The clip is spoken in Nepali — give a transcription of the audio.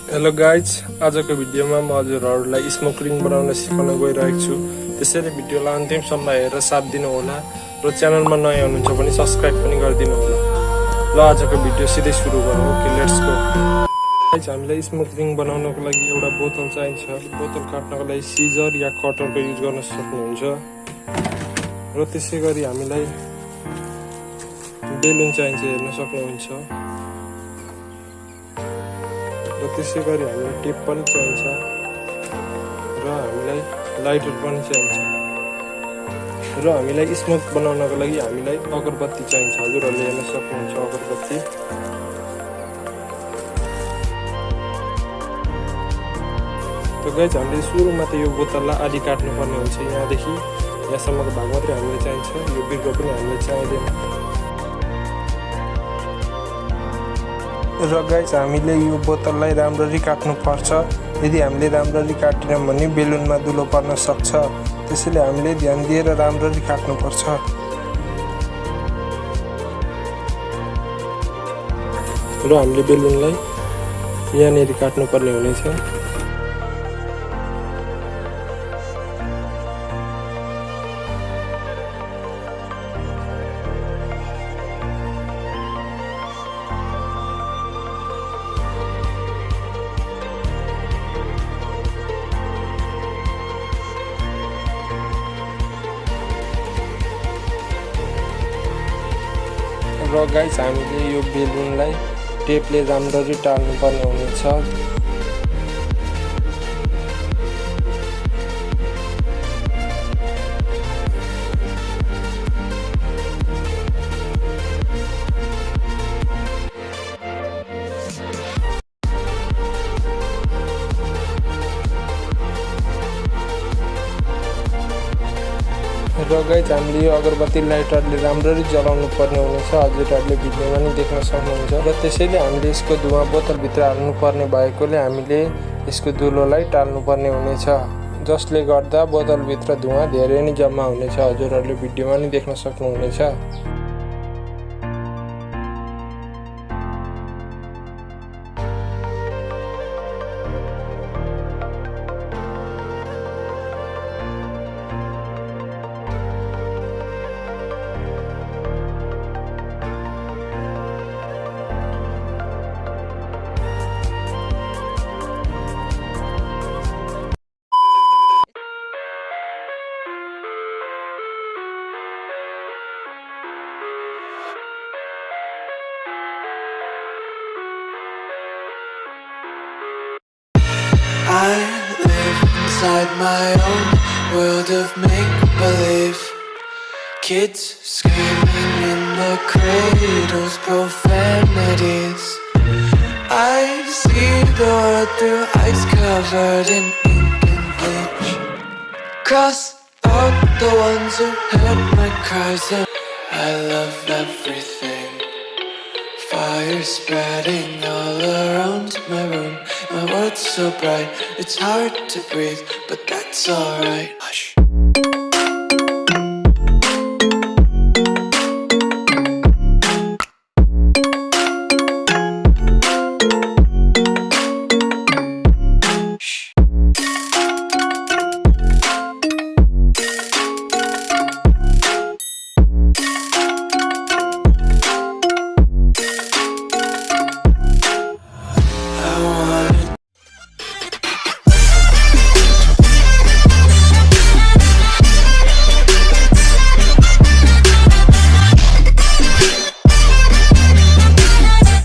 हेलो गाइज, आजको भिडियोमा म हजुरहरूलाई स्मोक रिङ बनाउन सिकाउन गइरहेको छु। त्यसैले भिडियोलाई अन्तिमसम्म हेरेर साथ दिनु होला र च्यानलमा नयाँ हुनुहुन्छ भने सब्स्क्राइब पनि गरिदिनु होला। ल आजको भिडियो सिधै सुरु गरौँ। Okay, let's go. गाइज, हामीलाई स्मोक रिङ बनाउनको लागि एउटा बोतल चाहिन्छ। बोतल काट्नको लागि सिजर या कटरको युज गर्न सक्नुहुन्छ र त्यसै गरी हामीलाई बेलुन चाहिन्छ, हेर्न सक्नुहुन्छ। र त्यसै गरी हामीलाई टेप पनि चाहिन्छ र हामीलाई लाइटर पनि चाहिन्छ र हामीलाई स्मोक बनाउनको लागि हामीलाई अगरबत्ती चाहिन्छ। हजुरहरूले हेर्न सक्नुहुन्छ अगरबत्ती। त गाइज, हामीले सुरुमा त यो बोतललाई आधी काट्नुपर्ने हुन्छ। यहाँदेखि यहाँसम्मको भाग मात्रै हामीलाई चाहिन्छ, यो बिर्को पनि हामीलाई चाहिँदैन। र गाइज, हामीले यो बोतललाई राम्ररी काट्नुपर्छ। यदि हामीले राम्ररी काटेनौँ भने बेलुनमा दुलो पर्न सक्छ। त्यसैले हामीले ध्यान दिएर राम्ररी काट्नुपर्छ। र हामीले बेलुनलाई यहाँनिर काट्नुपर्ने हुनेछ। र गाइज, हामीले यो बेलुनलाई टेपले राम्ररी टाल्नुपर्ने हुनेछ। र गाइज, हामीले यो अगरबत्ती लाइटरले राम्ररी जलाउनु पर्ने हुनेछ। हजुरहरूले भिडियोमा नि देख्न सक्नुहुन्छ। र त्यसैले हामीले यसको धुवा बोतलभित्र हाल्नुपर्ने भएकोले हामीले यसको धुलोलाई टाल्नुपर्ने हुनेछ, जसले गर्दा बोतलभित्र धुवा धेरै नै जम्मा हुनेछ। हजुरहरूले भिडियोमा नि देख्न सक्नुहुनेछ। I live inside my own world of make-believe. Kids screaming in the cradles, profanities. I see the world through ice covered in ink and bleach. Cross out the ones who heard my cries, and I love everything. Fire spreading all around my room. My world's so bright, it's hard to breathe, but that's alright. Hush.